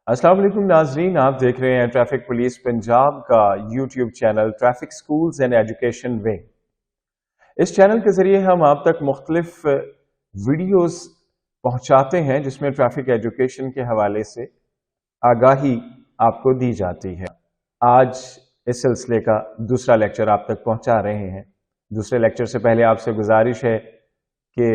السلام علیکم ناظرین، آپ دیکھ رہے ہیں ٹریفک پولیس پنجاب کا YouTube channel traffic schools and education wing. اس چینل کے ذریعے ہم آپ تک مختلف ویڈیوز پہنچاتے ہیں جس میں ٹریفک ایجوکیشن کے حوالے سے آگاہی آپ کو دی جاتی ہے۔ آج اس سلسلے کا دوسرا لیکچر آپ تک پہنچا رہے ہیں۔ دوسرے لیکچر سے پہلے آپ سے گزارش ہے کہ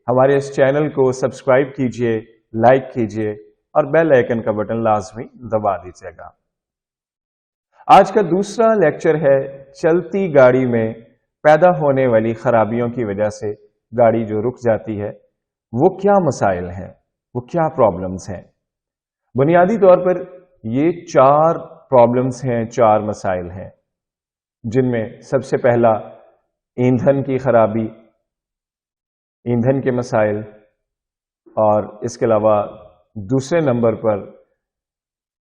ہمارے اس چینل کو سبسکرائب کیجئے، لائک کیجئے اور بیل آئیکن کا بٹن لازمی دبا دیجیے گا۔ آج کا دوسرا لیکچر ہے چلتی گاڑی میں پیدا ہونے والی خرابیوں کی وجہ سے گاڑی جو رک جاتی ہے وہ کیا مسائل ہیں، وہ کیا پرابلمز ہیں۔ بنیادی طور پر یہ 4 پرابلمز ہیں، 4 مسائل ہیں، جن میں سب سے پہلا ایندھن کی خرابی، ایندھن کے مسائل، اور اس کے علاوہ دوسرے نمبر پر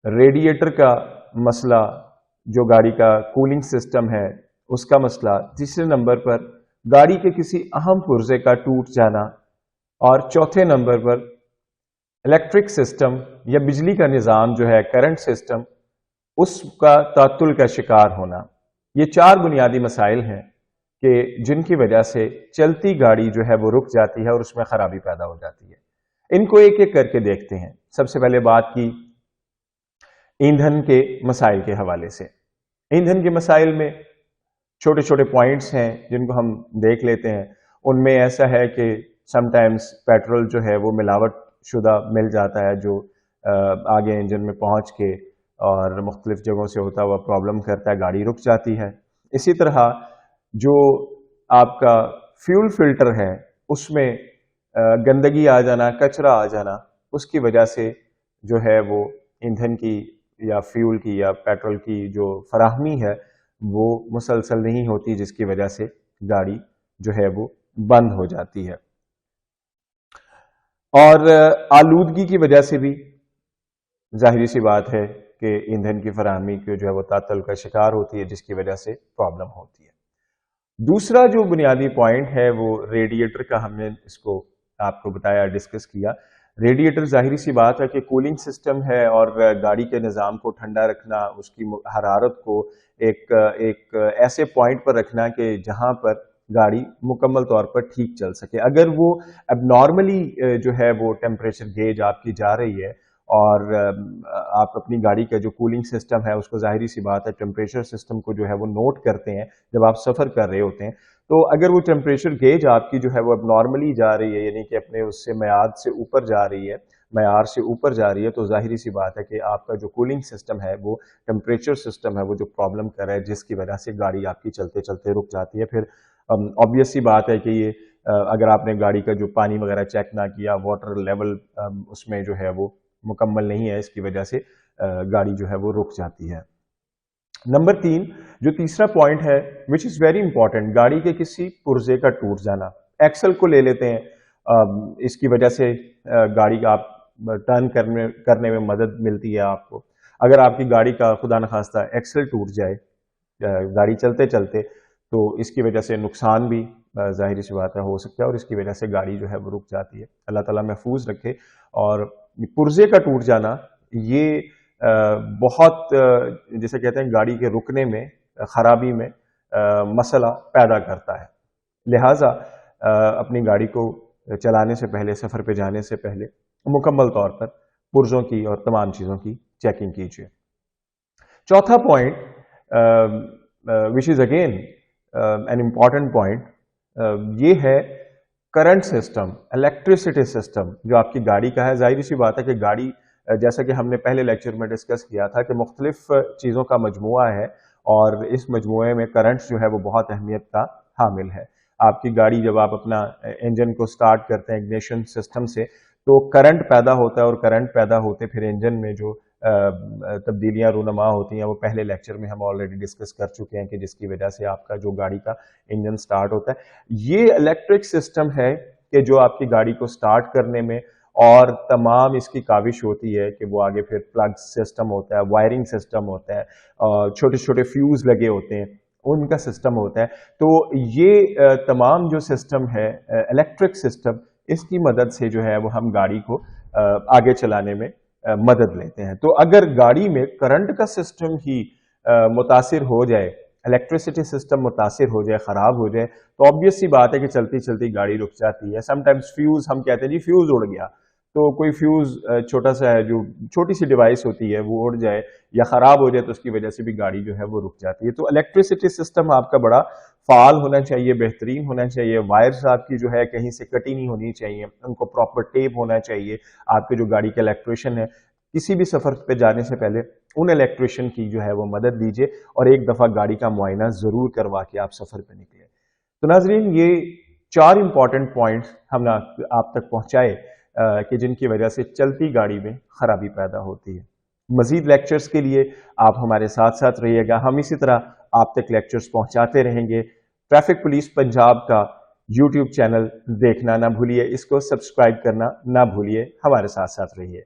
ریڈیٹر کا مسئلہ، جو گاڑی کا کولنگ سسٹم ہے اس کا مسئلہ، تیسرے نمبر پر گاڑی کے کسی اہم پرزے کا ٹوٹ جانا، اور چوتھے نمبر پر الیکٹرک سسٹم یا بجلی کا نظام جو ہے کرنٹ سسٹم، اس کا تعطل کا شکار ہونا۔ یہ 4 بنیادی مسائل ہیں کہ جن کی وجہ سے چلتی گاڑی جو ہے وہ رک جاتی ہے اور اس میں خرابی پیدا ہو جاتی ہے۔ ان کو ایک ایک کر کے دیکھتے ہیں۔ سب سے پہلے بات کی ایندھن کے مسائل کے حوالے سے۔ ایندھن کے مسائل میں چھوٹے چھوٹے پوائنٹس ہیں جن کو ہم دیکھ لیتے ہیں۔ ان میں ایسا ہے کہ سم ٹائمز پیٹرول جو ہے وہ ملاوٹ شدہ مل جاتا ہے، جو آگے انجن میں پہنچ کے اور مختلف جگہوں سے ہوتا ہوا پرابلم کرتا ہے، گاڑی رک جاتی ہے۔ اسی طرح جو آپ کا فیول فلٹر ہے اس میں گندگی آ جانا، کچرا آ جانا، اس کی وجہ سے جو ہے وہ ایندھن کی یا فیول کی یا پیٹرول کی جو فراہمی ہے وہ مسلسل نہیں ہوتی، جس کی وجہ سے گاڑی جو ہے وہ بند ہو جاتی ہے۔ اور آلودگی کی وجہ سے بھی ظاہری سی بات ہے کہ ایندھن کی فراہمی کی جو ہے وہ تعطل کا شکار ہوتی ہے، جس کی وجہ سے پرابلم ہوتی ہے۔ دوسرا جو بنیادی پوائنٹ ہے وہ ریڈیٹر کا، ہم نے اس کو آپ کو بتایا، ڈسکس کیا۔ ریڈیٹر ظاہری سی بات ہے کہ کولنگ سسٹم ہے، اور گاڑی کے نظام کو ٹھنڈا رکھنا، اس کی حرارت کو ایک ایسے پوائنٹ پر رکھنا کہ جہاں پر گاڑی مکمل طور پر ٹھیک چل سکے۔ اگر وہ اب نارملی جو ہے وہ ٹیمپریچر گیج آپ کی جا رہی ہے اور آپ اپنی گاڑی کا جو کولنگ سسٹم ہے اس کو ظاہری سی بات ہے ٹیمپریچر سسٹم کو جو ہے وہ نوٹ کرتے ہیں جب آپ سفر کر رہے ہوتے ہیں، تو اگر وہ ٹیمپریچر گیج آپ کی جو ہے وہ اب نارملی جا رہی ہے، یعنی کہ اپنے اس سے معیار سے اوپر جا رہی ہے، معیار سے اوپر جا رہی ہے، تو ظاہری سی بات ہے کہ آپ کا جو کولنگ سسٹم ہے وہ ٹیمپریچر سسٹم ہے وہ جو پرابلم کر رہا ہے، جس کی وجہ سے گاڑی آپ کی چلتے چلتے رک جاتی ہے۔ پھر obvious سی بات ہے کہ یہ اگر آپ نے گاڑی کا جو پانی وغیرہ چیک نہ کیا، واٹر لیول اس میں جو ہے وہ مکمل نہیں ہے، اس کی وجہ سے گاڑی جو ہے وہ رک جاتی ہے۔ نمبر 3 جو تیسرا پوائنٹ ہے which is very important، گاڑی کے کسی پرزے کا ٹوٹ جانا۔ ایکسل کو لے لیتے ہیں، اس کی وجہ سے گاڑی کا آپ ٹرن کرنے میں مدد ملتی ہے آپ کو۔ اگر آپ کی گاڑی کا خدا نخواستہ ایکسل ٹوٹ جائے گاڑی چلتے چلتے، تو اس کی وجہ سے نقصان بھی ظاہری سی بات ہے ہو سکتا ہے، اور اس کی وجہ سے گاڑی جو ہے وہ رک جاتی ہے۔ اللہ تعالیٰ محفوظ رکھے۔ اور پرزے کا ٹوٹ جانا یہ بہت جیسے کہتے ہیں گاڑی کے رکنے میں، خرابی میں مسئلہ پیدا کرتا ہے۔ لہٰذا اپنی گاڑی کو چلانے سے پہلے، سفر پہ جانے سے پہلے مکمل طور پر پرزوں کی اور تمام چیزوں کی چیکنگ کیجیے۔ چوتھا point which is again an important point، یہ ہے کرنٹ سسٹم، الیکٹریسٹی سسٹم جو آپ کی گاڑی کا ہے۔ ظاہری سی بات ہے کہ گاڑی، جیسا کہ ہم نے پہلے لیکچر میں ڈسکس کیا تھا، کہ مختلف چیزوں کا مجموعہ ہے، اور اس مجموعے میں کرنٹ جو ہے وہ بہت اہمیت کا حامل ہے۔ آپ کی گاڑی جب آپ اپنا انجن کو سٹارٹ کرتے ہیں اگنیشن سسٹم سے، تو کرنٹ پیدا ہوتا ہے، اور کرنٹ پیدا ہوتے پھر انجن میں جو تبدیلیاں رونما ہوتی ہیں وہ پہلے لیکچر میں ہم آلریڈی ڈسکس کر چکے ہیں، کہ جس کی وجہ سے آپ کا جو گاڑی کا انجن سٹارٹ ہوتا ہے۔ یہ الیکٹرک سسٹم ہے کہ جو آپ کی گاڑی کو سٹارٹ کرنے میں، اور تمام اس کی کاوش ہوتی ہے کہ وہ آگے پھر پلگ سسٹم ہوتا ہے، وائرنگ سسٹم ہوتا ہے، چھوٹے چھوٹے فیوز لگے ہوتے ہیں، ان کا سسٹم ہوتا ہے۔ تو یہ تمام جو سسٹم ہے الیکٹرک سسٹم، اس کی مدد سے جو ہے وہ ہم گاڑی کو آگے چلانے میں مدد لیتے ہیں. تو اگر گاڑی میں کرنٹ کا سسٹم ہی متاثر ہو جائے، الیکٹریسٹی سسٹم متاثر ہو جائے، خراب ہو جائے، تو آبویس سی بات ہے کہ چلتی چلتی گاڑی رک جاتی ہے. سم ٹائمز فیوز، ہم کہتے ہیں جی فیوز اڑ گیا، تو کوئی فیوز چھوٹا سا ہے، جو چھوٹی سی ڈیوائس ہوتی ہے وہ اڑ جائے یا خراب ہو جائے تو اس کی وجہ سے بھی گاڑی جو ہے وہ رک جاتی ہے. تو الیکٹریسٹی سسٹم آپ کا بڑا فعال ہونا چاہیے، بہترین ہونا چاہیے. وائرز آپ کی جو ہے کہیں سے کٹی نہیں ہونی چاہیے، ان کو پراپر ٹیپ ہونا چاہیے. آپ کے جو گاڑی کے الیکٹریشین ہے، کسی بھی سفر پہ جانے سے پہلے ان الیکٹریشین کی جو ہے وہ مدد لیجیے اور ایک دفعہ گاڑی کا معائنہ ضرور کروا کے آپ سفر پہ نکلیں. تو ناظرین، یہ 4 امپورٹنٹ پوائنٹس ہم نے آپ تک پہنچائے کہ جن کی وجہ سے چلتی گاڑی میں خرابی پیدا ہوتی ہے. مزید لیکچرز کے لیے آپ ہمارے ساتھ ساتھ رہیے گا. ہم اسی طرح آپ تک لیکچرز پہنچاتے رہیں گے. ٹریفک پولیس پنجاب کا یوٹیوب چینل دیکھنا نہ بھولیے، اس کو سبسکرائب کرنا نہ بھولیے. ہمارے ساتھ ساتھ رہیے.